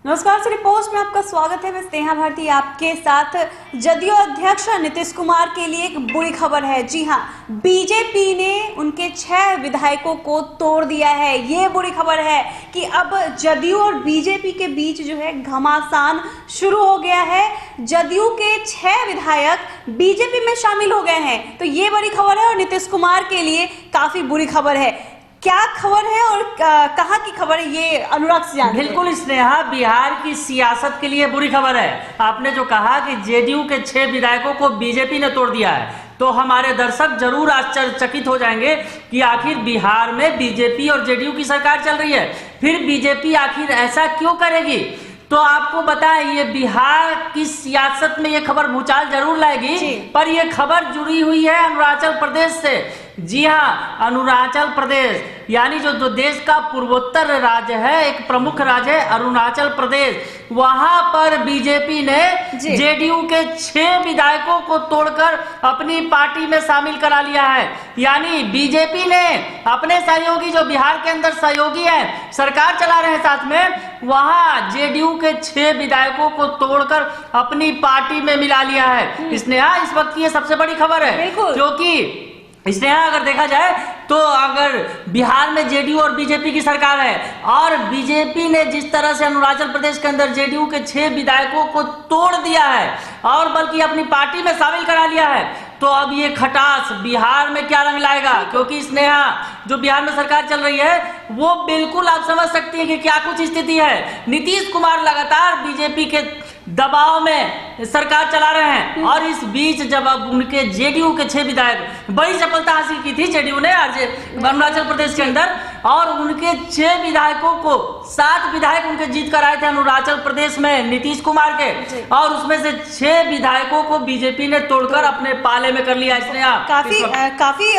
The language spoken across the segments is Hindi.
नमस्कार सिटी पोस्ट में आपका स्वागत है। मैं स्नेहा भारती आपके साथ। जदयू अध्यक्ष नीतीश कुमार के लिए एक बुरी खबर है। जी हां, बीजेपी ने उनके 6 विधायकों को तोड़ दिया है। ये बुरी खबर है कि अब जदयू और बीजेपी के बीच जो है घमासान शुरू हो गया है। जदयू के 6 विधायक बीजेपी में शामिल हो गए हैं। तो ये बड़ी खबर है और नीतीश कुमार के लिए काफी बुरी खबर है। क्या खबर है और कहां की खबर है, ये अनुराग से जानते हैं। बिल्कुल स्नेहा, बिहार की सियासत के लिए बुरी खबर है। आपने जो कहा कि जेडीयू के 6 विधायकों को बीजेपी ने तोड़ दिया है, तो हमारे दर्शक जरूर आश्चर्यचकित हो जाएंगे कि आखिर बिहार में बीजेपी और जेडीयू की सरकार चल रही है, फिर बीजेपी आखिर ऐसा क्यों करेगी। तो आपको बताएं, ये बिहार की सियासत में ये खबर भूचाल जरूर लाएगी, पर ये खबर जुड़ी हुई है अरुणाचल प्रदेश से। जी हाँ, अरुणाचल प्रदेश यानी जो देश का पूर्वोत्तर राज्य है, एक प्रमुख राज्य है अरुणाचल प्रदेश। वहां पर बीजेपी ने जेडीयू के 6 विधायकों को तोड़कर अपनी पार्टी में शामिल करा लिया है। यानी बीजेपी ने अपने सहयोगी, जो बिहार के अंदर सहयोगी है, सरकार चला रहे हैं साथ में, वहां जेडीयू के 6 विधायकों को तोड़कर अपनी पार्टी में मिला लिया है। स्नेहा, इस वक्त की ये सबसे बड़ी खबर है, क्योंकि स्नेहा अगर देखा जाए तो अगर बिहार में जेडीयू और बीजेपी की सरकार है और बीजेपी ने जिस तरह से अरुणाचल प्रदेश के अंदर जेडीयू के 6 विधायकों को तोड़ दिया है और बल्कि अपनी पार्टी में शामिल करा लिया है, तो अब ये खटास बिहार में क्या रंग लाएगा। क्योंकि स्नेहा, जो बिहार में सरकार चल रही है वो बिल्कुल आप समझ सकती है कि क्या कुछ स्थिति है। नीतीश कुमार लगातार बीजेपी के दबाव में सरकार चला रहे हैं और इस बीच जब अब उनके जेडीयू के 6 विधायक, बड़ी सफलता हासिल की थी जेडीयू ने आज अरुणाचल प्रदेश के अंदर, और उनके 6 विधायकों को 7 विधायक उनके जीत कर आए थे अरुणाचल प्रदेश में नीतीश कुमार के, और उसमें से 6 विधायकों को बीजेपी ने तोड़कर अपने पाले में कर लिया। इसने काफी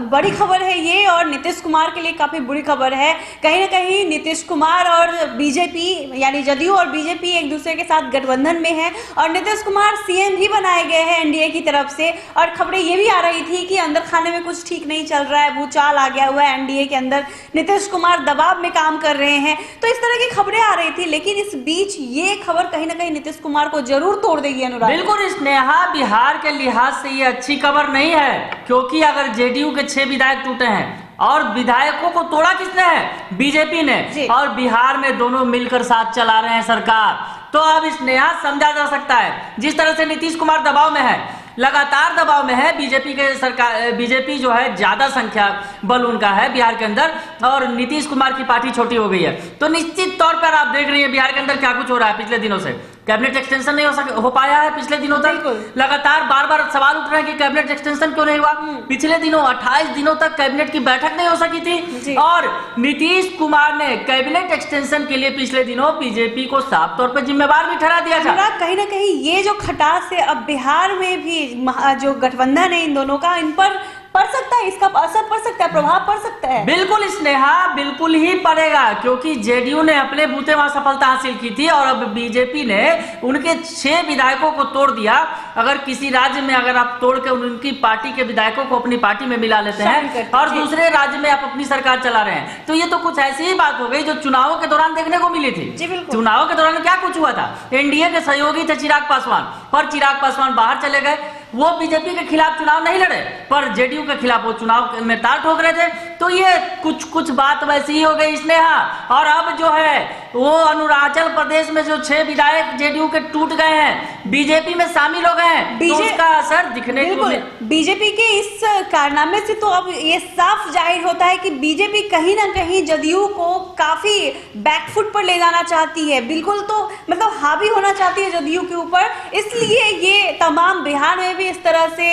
बड़ी खबर है ये, और नीतीश कुमार के लिए काफी बुरी खबर है। कहीं ना कहीं नीतीश कुमार और बीजेपी यानी जदयू और बीजेपी एक दूसरे के साथ गठबंधन में है और नीतीश कुमार सीएम भी बनाए गए हैं एनडीए की तरफ से। और खबरें ये भी आ रही थी कि अंदर खाने में कुछ ठीक नहीं चल रहा है, भूचाल आ गया हुआ है एनडीए के अंदर, नीतीश कुमार दबाव में काम कर रहे हैं। तो इस तरह की खबरें आ रही थी, लेकिन इस बीच ये खबर कहीं ना कहीं नीतीश कुमार को जरूर तोड़ देगी। अनुराग, बिल्कुल स्नेहा, बिहार के लिहाज से ये अच्छी खबर नहीं है, क्योंकि अगर जेडीयू के 6 विधायक टूटे हैं और विधायकों को तोड़ा किसने है, बीजेपी ने, और बिहार में दोनों मिलकर साथ चला रहे हैं सरकार, तो अब स्नेहा समझा जा सकता है जिस तरह से नीतीश कुमार दबाव में है, लगातार दबाव में है। बीजेपी के सरकार, बीजेपी जो है ज्यादा संख्या बल उनका है बिहार के अंदर, और नीतीश कुमार की पार्टी छोटी हो गई है। तो निश्चित तौर पर आप देख रही हैं बिहार के अंदर क्या कुछ हो रहा है। पिछले दिनों से कैबिनेट एक्सटेंशन नहीं हो पाया है। पिछले दिनों तक लगातार बार बार सवाल उठ रहे हैं कि कैबिनेट एक्सटेंशन क्यों नहीं हुआ। पिछले दिनों 28 दिनों तक कैबिनेट की बैठक नहीं हो सकी थी, और नीतीश कुमार ने कैबिनेट एक्सटेंशन के लिए पिछले दिनों बीजेपी को साफ तौर पर जिम्मेवार भी ठहरा दिया था। कहीं ना कहीं ये जो खटास है अब बिहार में भी जो गठबंधन है इन दोनों का, इन पर पड़ सकता है, इसका असर पड़ सकता है, प्रभाव पड़ सकता है। बिल्कुल स्नेहा, बिल्कुल ही पड़ेगा, क्योंकि जेडीयू ने अपने बूते वहां सफलता हासिल की थी और अब बीजेपी ने उनके 6 विधायकों को तोड़ दिया। अगर किसी राज्य में अगर आप तोड़ के उनकी पार्टी के विधायकों को अपनी पार्टी में मिला लेते हैं और दूसरे राज्य में आप अपनी सरकार चला रहे हैं, तो ये तो कुछ ऐसी ही बात हो गई जो चुनावों के दौरान देखने को मिली थी। चुनावों के दौरान क्या कुछ हुआ था, एनडीए के सहयोगी थे चिराग पासवान, पर चिराग पासवान बाहर चले गए। वो बीजेपी के खिलाफ चुनाव नहीं लड़े, पर जेडीयू के खिलाफ वो चुनाव में ताल ठोक रहे थे। तो ये कुछ बात वैसी ही हो गई स्नेहा। और अब जो है वो अरुणाचल प्रदेश में जो 6 विधायक जेडीयू के टूट गए हैं, बीजेपी में शामिल हो गए हैं, तो उसका असर दिखने को बीजेपी के इस कारनामे से तो अब ये साफ जाहिर होता है कि बीजेपी कहीं ना कहीं जदयू को काफी बैकफुट पर ले जाना चाहती है। बिल्कुल, तो मतलब हावी होना चाहती है जदयू के ऊपर। इसलिए ये तमाम बिहार में भी इस तरह से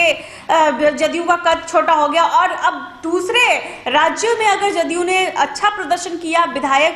जदयू का कद छोटा हो गया, और अब दूसरे राज्यों में अगर जदयू ने अच्छा प्रदर्शन किया,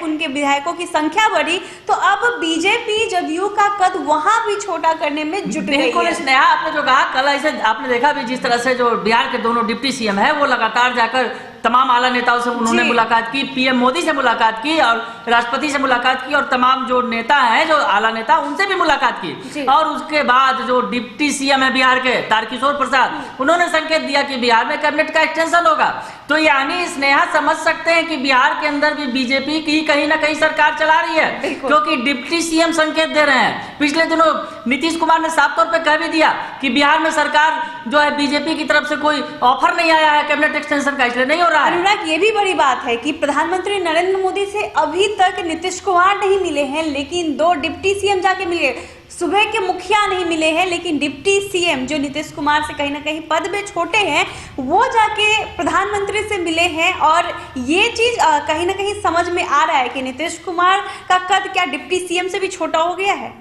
उनके विधायकों की संख्या बढ़ी, तो अब बीजेपी जदयू का कद वहां भी छोटा करने में जुट गई है। बिल्कुल स्नेहा, आपने जो कहा, कल ऐसे आपने देखा भी जिस तरह से जो बिहार के दोनों डिप्टी सीएम है वो लगातार जाकर तमाम आला नेताओं से उन्होंने मुलाकात की, पीएम मोदी से मुलाकात की और राष्ट्रपति से मुलाकात की, और तमाम जो नेता हैं, जो आला नेता, उनसे भी मुलाकात की। और उसके बाद जो डिप्टी सीएम है बिहार के तारकिशोर प्रसाद, उन्होंने संकेत दिया कि बिहार में कैबिनेट का एक्सटेंशन होगा। तो यानी स्नेहा समझ सकते हैं कि बिहार के अंदर भी बीजेपी की कहीं ना कहीं सरकार चला रही है, क्योंकि डिप्टी सीएम संकेत दे रहे हैं। पिछले दिनों नीतीश कुमार ने साफ तौर पे कह भी दिया कि बिहार में सरकार जो है बीजेपी की तरफ से कोई ऑफर नहीं आया है कैबिनेट एक्सटेंशन का, इसलिए नहीं हो रहा है। अनुराग, ये भी बड़ी बात है कि प्रधानमंत्री नरेंद्र मोदी से अभी तक नीतीश कुमार नहीं मिले हैं, लेकिन 2 डिप्टी सीएम जाके मिले। सुबह के मुखिया नहीं मिले हैं, लेकिन डिप्टी सीएम जो नीतीश कुमार से कहीं ना कहीं पद में छोटे हैं, वो जाके प्रधानमंत्री से मिले हैं। और ये चीज कहीं ना कहीं समझ में आ रहा है कि नीतीश कुमार का कद क्या डिप्टी सीएम से भी छोटा हो गया है।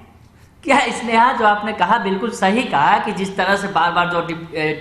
क्या स्नेहा, जो आपने कहा बिल्कुल सही कहा कि जिस तरह से बार बार जो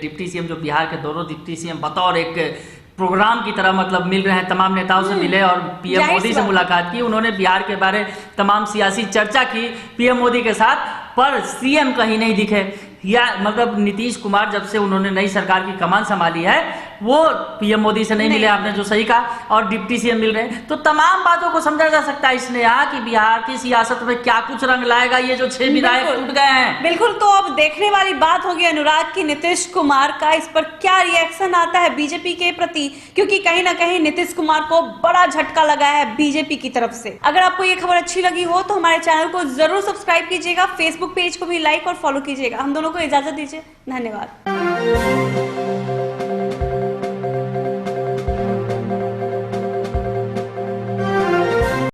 डिप्टी सीएम जो बिहार के दोनों डिप्टी सीएम बतौर एक प्रोग्राम की तरह मतलब मिल रहे हैं, तमाम नेताओं से मिले और पीएम मोदी से मुलाकात की, उन्होंने बिहार के बारे तमाम सियासी चर्चा की पीएम मोदी के साथ, पर सीएम कहीं नहीं दिखे। या मतलब नीतीश कुमार जब से उन्होंने नई सरकार की कमान संभाली है वो पीएम मोदी से नहीं मिले, आपने जो सही कहा, और डिप्टी सीएम मिल रहे हैं। तो तमाम बातों को समझा जा सकता है इसने यहाँ कि बिहार की सियासत में क्या कुछ रंग लाएगा ये जो 6 विधायक टूट गए हैं। बिल्कुल, तो अब देखने वाली बात होगी अनुराग की नीतीश कुमार का इस पर क्या रिएक्शन आता है बीजेपी के प्रति, क्योंकि कहीं ना कहीं नीतीश कुमार को बड़ा झटका लगा है बीजेपी की तरफ से। अगर आपको ये खबर अच्छी लगी हो तो हमारे चैनल को जरूर सब्सक्राइब कीजिएगा, फेसबुक पेज को भी लाइक और फॉलो कीजिएगा। हम दोनों को इजाजत दीजिए, धन्यवाद।